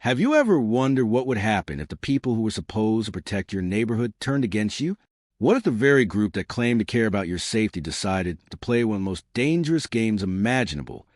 Have you ever wondered what would happen if the people who were supposed to protect your neighborhood turned against you? What if the very group that claimed to care about your safety decided to play one of the most dangerous games imaginable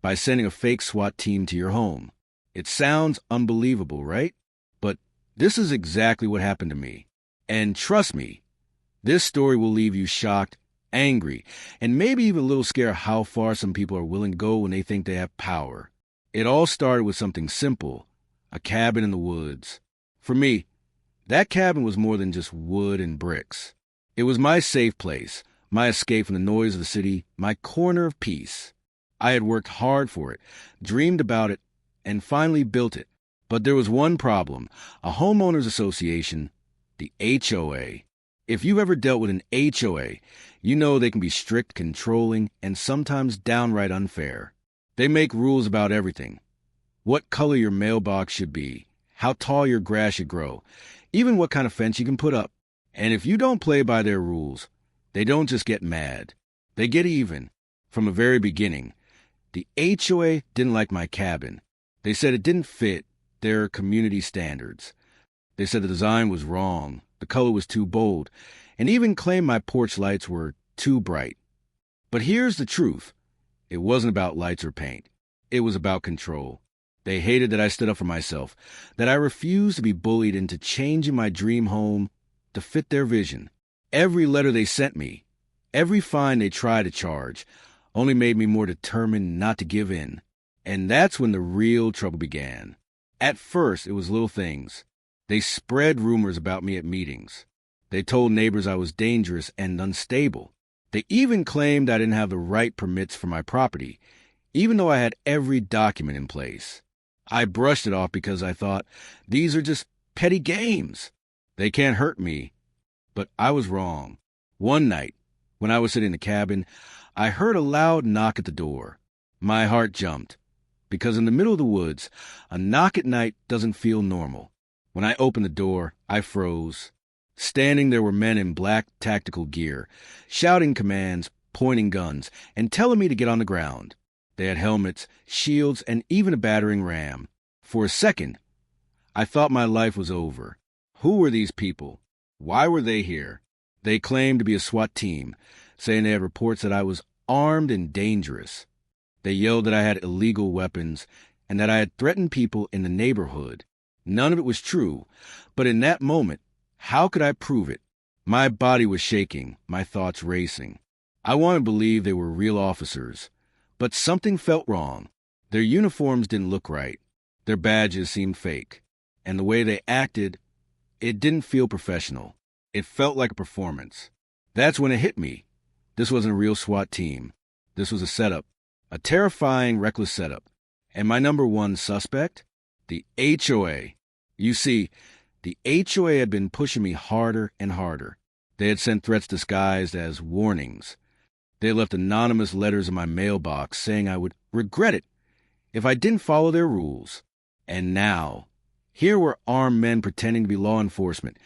by sending a fake SWAT team to your home? It sounds unbelievable, right? But this is exactly what happened to me. And trust me, this story will leave you shocked, angry, and maybe even a little scared how far some people are willing to go when they think they have power. It all started with something simple. A cabin in the woods. For me, that cabin was more than just wood and bricks. It was my safe place, my escape from the noise of the city, my corner of peace. I had worked hard for it, dreamed about it, and finally built it. But there was one problem, a Homeowners Association, the HOA. If you've ever dealt with an HOA, you know they can be strict, controlling, and sometimes downright unfair. They make rules about everything. What color your mailbox should be, how tall your grass should grow, even what kind of fence you can put up. And if you don't play by their rules, they don't just get mad. They get even. From the very beginning, the HOA didn't like my cabin. They said it didn't fit their community standards. They said the design was wrong, the color was too bold, and even claimed my porch lights were too bright. But here's the truth. It wasn't about lights or paint. It was about control. They hated that I stood up for myself, that I refused to be bullied into changing my dream home to fit their vision. Every letter they sent me, every fine they tried to charge, only made me more determined not to give in. And that's when the real trouble began. At first, it was little things. They spread rumors about me at meetings. They told neighbors I was dangerous and unstable. They even claimed I didn't have the right permits for my property, even though I had every document in place. I brushed it off because I thought, these are just petty games. They can't hurt me. But I was wrong. One night, when I was sitting in the cabin, I heard a loud knock at the door. My heart jumped, because in the middle of the woods, a knock at night doesn't feel normal. When I opened the door, I froze. Standing there were men in black tactical gear, shouting commands, pointing guns, and telling me to get on the ground. They had helmets, shields, and even a battering ram. For a second, I thought my life was over. Who were these people? Why were they here? They claimed to be a SWAT team, saying they had reports that I was armed and dangerous. They yelled that I had illegal weapons and that I had threatened people in the neighborhood. None of it was true, but in that moment, how could I prove it? My body was shaking, my thoughts racing. I wanted to believe they were real officers. But something felt wrong. Their uniforms didn't look right. Their badges seemed fake. And the way they acted, it didn't feel professional. It felt like a performance. That's when it hit me. This wasn't a real SWAT team. This was a setup. A terrifying, reckless setup. And my number one suspect? The HOA. You see, the HOA had been pushing me harder and harder. They had sent threats disguised as warnings. They left anonymous letters in my mailbox saying I would regret it if I didn't follow their rules. And now, here were armed men pretending to be law enforcement,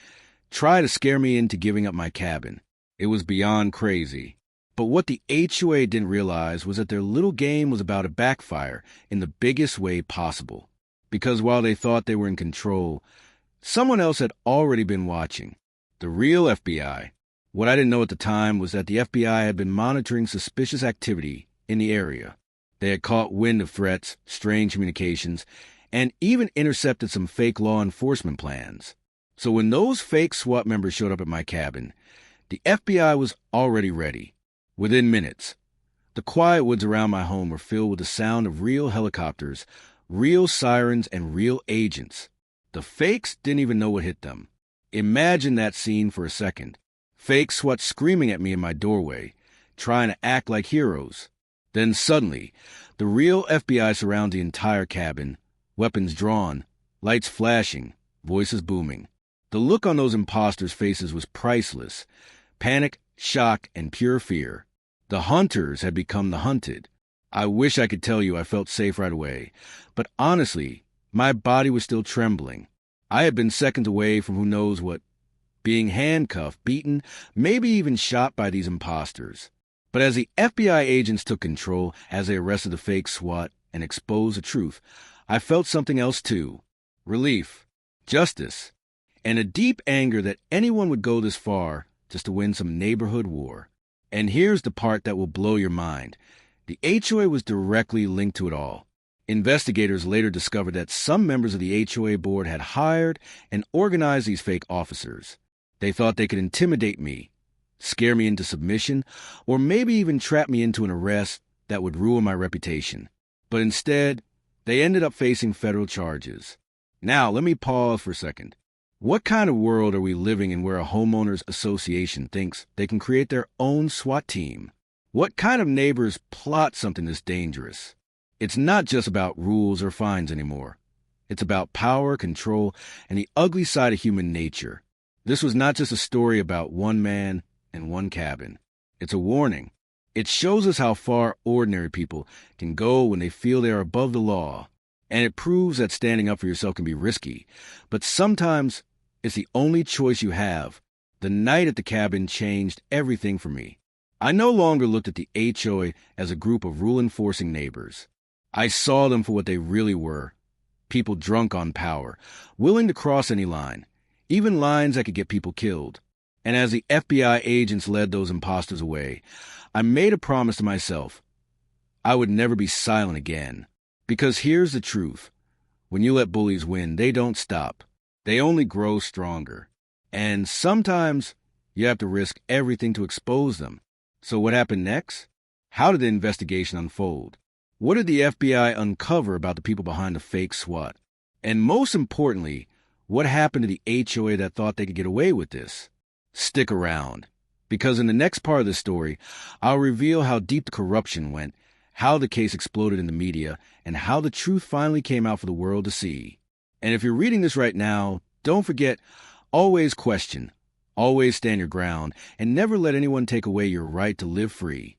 try to scare me into giving up my cabin. It was beyond crazy. But what the HOA didn't realize was that their little game was about to backfire in the biggest way possible. Because while they thought they were in control, someone else had already been watching. The real FBI. What I didn't know at the time was that the FBI had been monitoring suspicious activity in the area. They had caught wind of threats, strange communications, and even intercepted some fake law enforcement plans. So when those fake SWAT members showed up at my cabin, the FBI was already ready. Within minutes, the quiet woods around my home were filled with the sound of real helicopters, real sirens, and real agents. The fakes didn't even know what hit them. Imagine that scene for a second. Fake SWAT screaming at me in my doorway, trying to act like heroes. Then suddenly, the real FBI surrounds the entire cabin, weapons drawn, lights flashing, voices booming. The look on those imposters' faces was priceless. Panic, shock, and pure fear. The hunters had become the hunted. I wish I could tell you I felt safe right away, but honestly, my body was still trembling. I had been seconds away from who knows what, being handcuffed, beaten, maybe even shot by these imposters. But as the FBI agents took control, as they arrested the fake SWAT and exposed the truth, I felt something else too. relief, justice, and a deep anger that anyone would go this far just to win some neighborhood war. And here's the part that will blow your mind. The HOA was directly linked to it all. Investigators later discovered that some members of the HOA board had hired and organized these fake officers. They thought they could intimidate me, scare me into submission, or maybe even trap me into an arrest that would ruin my reputation. But instead, they ended up facing federal charges. Now, let me pause for a second. What kind of world are we living in where a homeowners association thinks they can create their own SWAT team? What kind of neighbors plot something this dangerous? It's not just about rules or fines anymore. It's about power, control, and the ugly side of human nature. This was not just a story about one man and one cabin. It's a warning. It shows us how far ordinary people can go when they feel they are above the law. And it proves that standing up for yourself can be risky. But sometimes it's the only choice you have. The night at the cabin changed everything for me. I no longer looked at the HOA as a group of rule-enforcing neighbors. I saw them for what they really were. People drunk on power, willing to cross any line, even lines that could get people killed. And as the FBI agents led those imposters away, I made a promise to myself. I would never be silent again. Because here's the truth. When you let bullies win, they don't stop. They only grow stronger. And sometimes you have to risk everything to expose them. So what happened next? How did the investigation unfold? What did the FBI uncover about the people behind the fake SWAT? And most importantly, what happened to the HOA that thought they could get away with this? Stick around, because in the next part of the story, I'll reveal how deep the corruption went, how the case exploded in the media, and how the truth finally came out for the world to see. And if you're reading this right now, don't forget, always question, always stand your ground, and never let anyone take away your right to live free.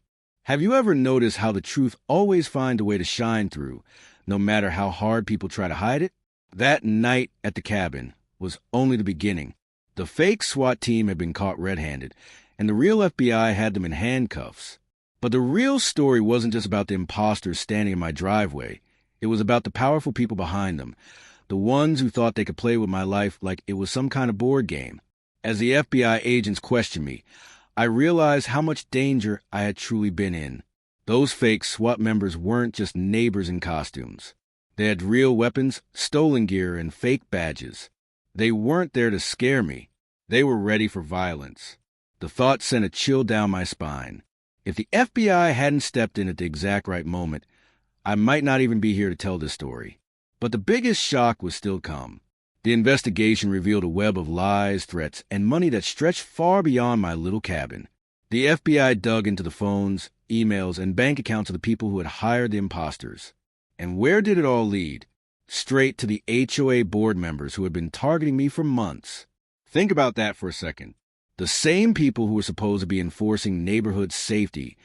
Have you ever noticed how the truth always finds a way to shine through, no matter how hard people try to hide it? That night at the cabin was only the beginning. The fake SWAT team had been caught red-handed, and the real FBI had them in handcuffs. But the real story wasn't just about the imposters standing in my driveway. It was about the powerful people behind them, the ones who thought they could play with my life like it was some kind of board game. As the FBI agents questioned me, I realized how much danger I had truly been in. Those fake SWAT members weren't just neighbors in costumes. They had real weapons, stolen gear, and fake badges. They weren't there to scare me. They were ready for violence. The thought sent a chill down my spine. If the FBI hadn't stepped in at the exact right moment, I might not even be here to tell this story. But the biggest shock was still come. The investigation revealed a web of lies, threats, and money that stretched far beyond my little cabin. The FBI dug into the phones, emails, and bank accounts of the people who had hired the imposters. And where did it all lead? Straight to the HOA board members who had been targeting me for months. Think about that for a second. The same people who were supposed to be enforcing neighborhood safety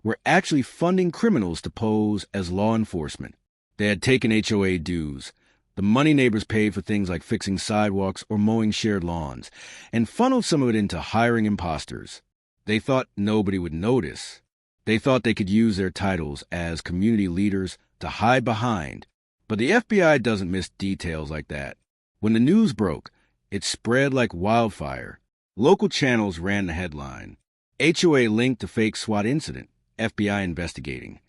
were actually funding criminals to pose as law enforcement. They had taken HOA dues, the money neighbors paid for things like fixing sidewalks or mowing shared lawns, and funneled some of it into hiring imposters. They thought nobody would notice. They thought they could use their titles as community leaders to hide behind. But the FBI doesn't miss details like that. When the news broke, it spread like wildfire. Local channels ran the headline. HOA linked to fake SWAT incident, FBI investigating.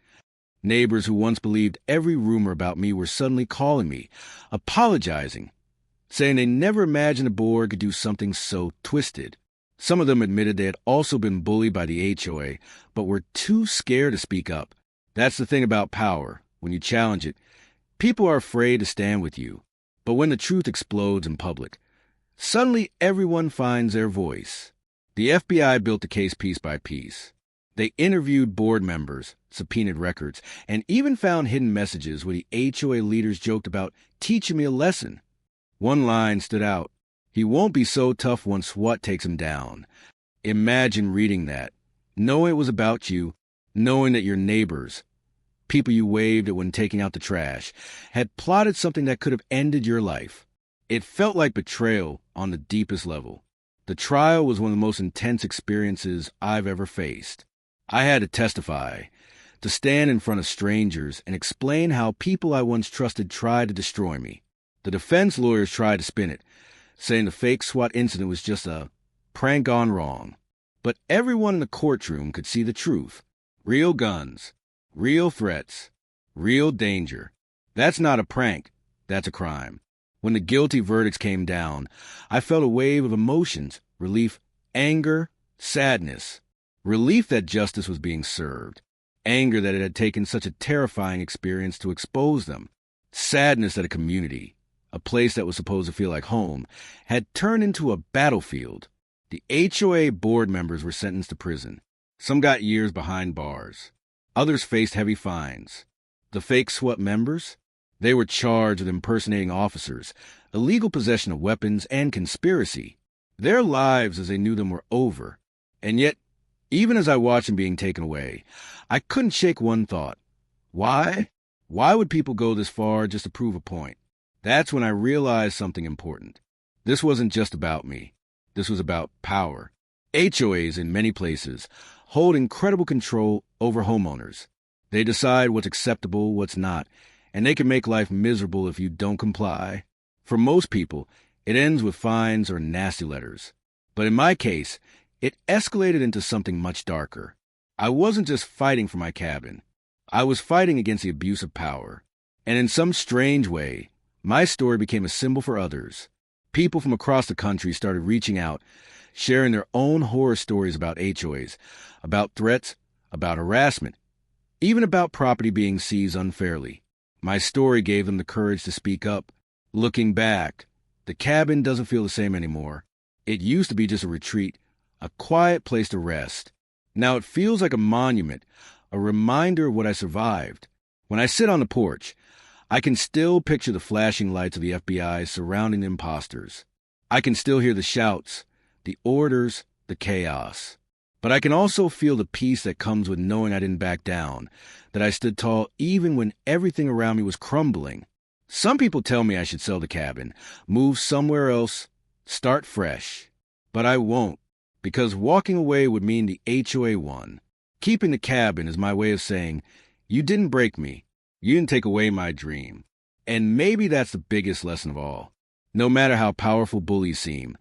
Neighbors who once believed every rumor about me were suddenly calling me, apologizing, saying they never imagined a board could do something so twisted. Some of them admitted they had also been bullied by the HOA, but were too scared to speak up. That's the thing about power. When you challenge it, people are afraid to stand with you. But when the truth explodes in public, suddenly everyone finds their voice. The FBI built the case piece by piece. They interviewed board members, subpoenaed records, and even found hidden messages where the HOA leaders joked about teaching me a lesson. One line stood out. He won't be so tough once SWAT takes him down. Imagine reading that, knowing it was about you, knowing that your neighbors, people you waved at when taking out the trash, had plotted something that could have ended your life. It felt like betrayal on the deepest level. The trial was one of the most intense experiences I've ever faced. I had to testify, to stand in front of strangers and explain how people I once trusted tried to destroy me. The defense lawyers tried to spin it, saying the fake SWAT incident was just a prank gone wrong. But everyone in the courtroom could see the truth. Real guns, real threats, real danger. That's not a prank. That's a crime. When the guilty verdicts came down, I felt a wave of emotions: relief, anger, sadness. Relief that justice was being served. Anger that it had taken such a terrifying experience to expose them. Sadness that a community, a place that was supposed to feel like home, had turned into a battlefield. The HOA board members were sentenced to prison. Some got years behind bars. Others faced heavy fines. The fake SWAT members? They were charged with impersonating officers, illegal possession of weapons, and conspiracy. Their lives as they knew them were over. And yet, even as I watched them being taken away, I couldn't shake one thought. Why? Why would people go this far just to prove a point? That's when I realized something important. This wasn't just about me. This was about power. HOAs in many places hold incredible control over homeowners. They decide what's acceptable, what's not, and they can make life miserable if you don't comply. For most people, it ends with fines or nasty letters. But in my case, it escalated into something much darker. I wasn't just fighting for my cabin. I was fighting against the abuse of power. And in some strange way, my story became a symbol for others. People from across the country started reaching out, sharing their own horror stories about HOAs, about threats, about harassment, even about property being seized unfairly. My story gave them the courage to speak up. Looking back, the cabin doesn't feel the same anymore. It used to be just a retreat, a quiet place to rest. Now it feels like a monument, a reminder of what I survived. When I sit on the porch, I can still picture the flashing lights of the FBI surrounding the imposters. I can still hear the shouts, the orders, the chaos. But I can also feel the peace that comes with knowing I didn't back down, that I stood tall even when everything around me was crumbling. Some people tell me I should sell the cabin, move somewhere else, start fresh. But I won't, because walking away would mean the HOA won. Keeping the cabin is my way of saying, you didn't break me. You didn't take away my dream. And maybe that's the biggest lesson of all. No matter how powerful bullies seem,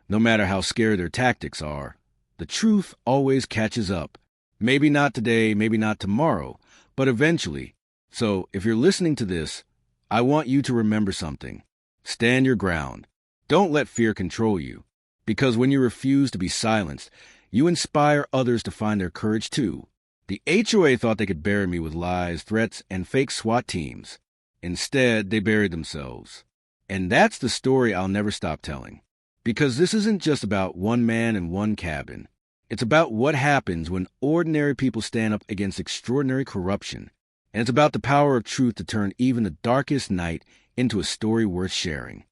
no matter how scary their tactics are, the truth always catches up. Maybe not today, maybe not tomorrow, but eventually. So if you're listening to this, I want you to remember something. Stand your ground. Don't let fear control you. Because when you refuse to be silenced, you inspire others to find their courage too. The HOA thought they could bury me with lies, threats, and fake SWAT teams. Instead, they buried themselves. And that's the story I'll never stop telling. Because this isn't just about one man and one cabin. It's about what happens when ordinary people stand up against extraordinary corruption. And it's about the power of truth to turn even the darkest night into a story worth sharing.